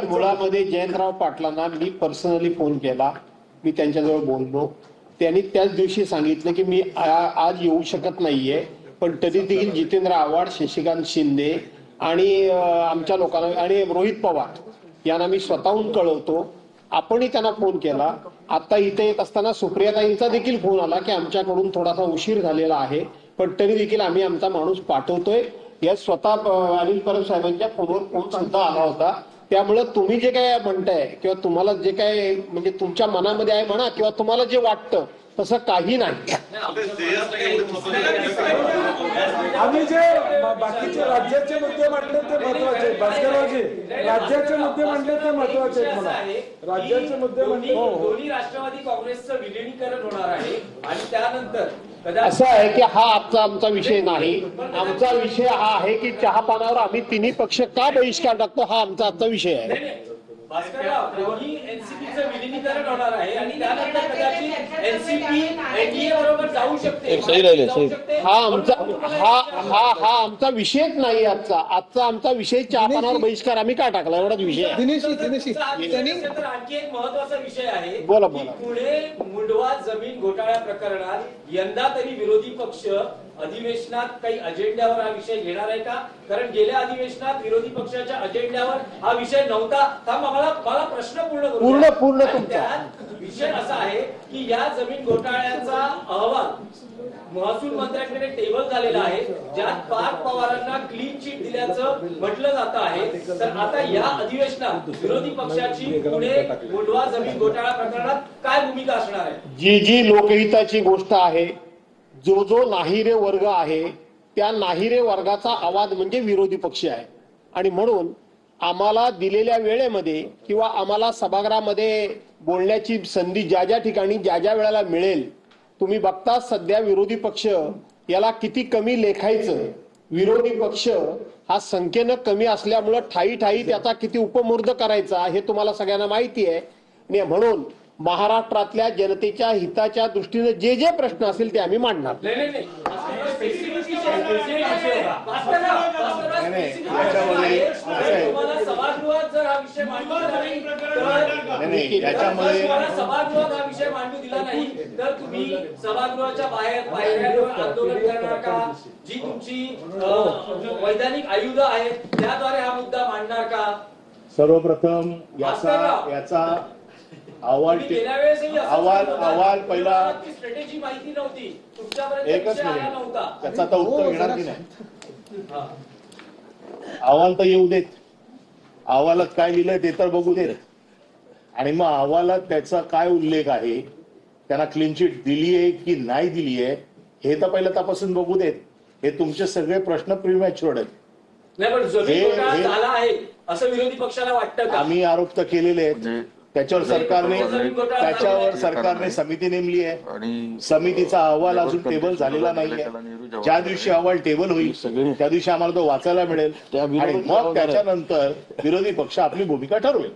मुळामध्ये जयंतराव पाटलांना मी personally phone केला, मी त्यांच्याजवळ बोललो. त्यांनी त्याच दिवशी सांगितलं की मी आज येऊ शकत नाहीये, पण तरी देखील जितेंद्र आव्हाड, शशिकांत शिंदे आणि आमच्या लोकांना आणि रोहित पवार यांना मी स्वतःहून कळवतो. आपणही त्यांना फोन केला. आता इथे येत असताना सुप्रियाताईंचा देखील फोन आला की आमच्याकडून थोडासा उशीर झालेला आहे, पण तरी देखील आम्ही आमचा माणूस पाठवतोय. या स्वतः अनिल परब साहेबांच्या फोनवर फोन सुद्धा आला होता. त्यामुळे तुम्ही जे काय म्हणताय किंवा तुम्हाला जे काय म्हणजे तुमच्या मनामध्ये आहे म्हणा किंवा तुम्हाला जे वाटतं तसं काही नाही. आम्ही जे बाकीचे राज्याचे मुद्दे मांडले ते महत्वाचे. भास्कररावजी, राज्याचे मुद्दे मांडले ते महत्वाचे आहेत. मला राज्याचे मुद्दे मांडले. दोन्ही राष्ट्रवादी काँग्रेसचं विलीनीकरण होणार आहे आणि त्यानंतर असं आहे की हा आमचा विषय नाही. आमचा विषय हा आहे की चहा पानावर आम्ही तिन्ही पक्ष का बहिष्कार टाकतो हा आमचा विषय आहे. भास्करराव, दोन्ही एनसीपीचं विलीनीकरण होणार आहे आणि त्यानंतर कदाचित एनसीपी एनडीए बरोबर जाऊ शकते. हा आमचा विषयच नाही. आजचा आमचा विषय चहा पानावर बहिष्कार आम्ही का टाकला एवढाच विषय आहे. आणखी एक महत्वाचा विषय आहे. बोला. पुणे मुंडवा जमीन घोटाळ्या प्रकरणात यंदा तरी विरोधी पक्ष अधिवेशनात काही अजेंड्यावर हा विषय घेणार आहे का? कारण गेल्या अधिवेशनात विरोधी पक्षाच्या अजेंड्यावर हा विषय नव्हता. मला प्रश्न पूर्ण तुमचा विषय असा आहे की या जमीन घोटाळ्याचा अहवाल महसूल मंत्र्यांकडे टेबल झालेला आहे, ज्यात पार्थ पवारांना क्लीन चिट दिल्याचं म्हटलं जात आहे. तर आता या अधिवेशनात विरोधी पक्षाची पुणे मुंडवा जमीन घोटाळा प्रकरणात काय भूमिका असणार आहे? जी लोकहिताची गोष्ट आहे, जो नाहिरे वर्ग आहे त्या नाहिरे वर्गाचा आवाज म्हणजे विरोधी पक्ष आहे. आणि म्हणून आम्हाला दिलेल्या वेळेमध्ये किंवा आम्हाला सभागृहामध्ये बोलण्याची संधी ज्या ठिकाणी ज्या वेळेला मिळेल, तुम्ही बघता सध्या विरोधी पक्ष याला किती कमी लेखायचं. विरोधी पक्ष हा संख्येनं कमी असल्यामुळं ठाई त्याचा किती उपमुर्द करायचा हे तुम्हाला सगळ्यांना माहिती आहे. आणि म्हणून महाराष्ट्रातल्या जनतेच्या हिताच्या दृष्टीने जे प्रश्न असतील ते आम्ही मांडणार. सभागृहात जर हा विषय मांडू दिला नाही तर तुम्ही सभागृहाच्या बाहेर आंदोलन करणार का? जी तुमची वैधानिक आयुध आहेत त्याद्वारे हा मुद्दा मांडणार का? सर्वप्रथम याचा अहवाल पहिला स्ट्रॅटेजी माहिती नव्हती तुमच्यापर्यंत, एकच मिनिट त्याचा आता उत्तर घेणार की नाही. अहवाल तर येऊ देत, अहवालात काय लिहिलंय ते तर बघू देत, आणि मग अहवालात त्याचा काय उल्लेख आहे, त्यांना क्लीन चिट दिली आहे की नाही दिली आहे हे तर पहिलं तपासून बघू देत. हे तुमचे सगळे प्रश्न प्रीमॅच्युअर्ड आहेत. झाला आहे असं विरोधी पक्षाला वाटतं का? आम्ही आरोप तर केलेले आहेत. त्याच्यावर सरकारने समिती नेमली आहे. समितीचा अहवाल अजून टेबल झालेला नाहीये. ज्या दिवशी अहवाल टेबल होईल त्या दिवशी आम्हाला तो वाचायला मिळेल आणि मग त्याच्यानंतर विरोधी पक्ष आपली भूमिका ठरवेल.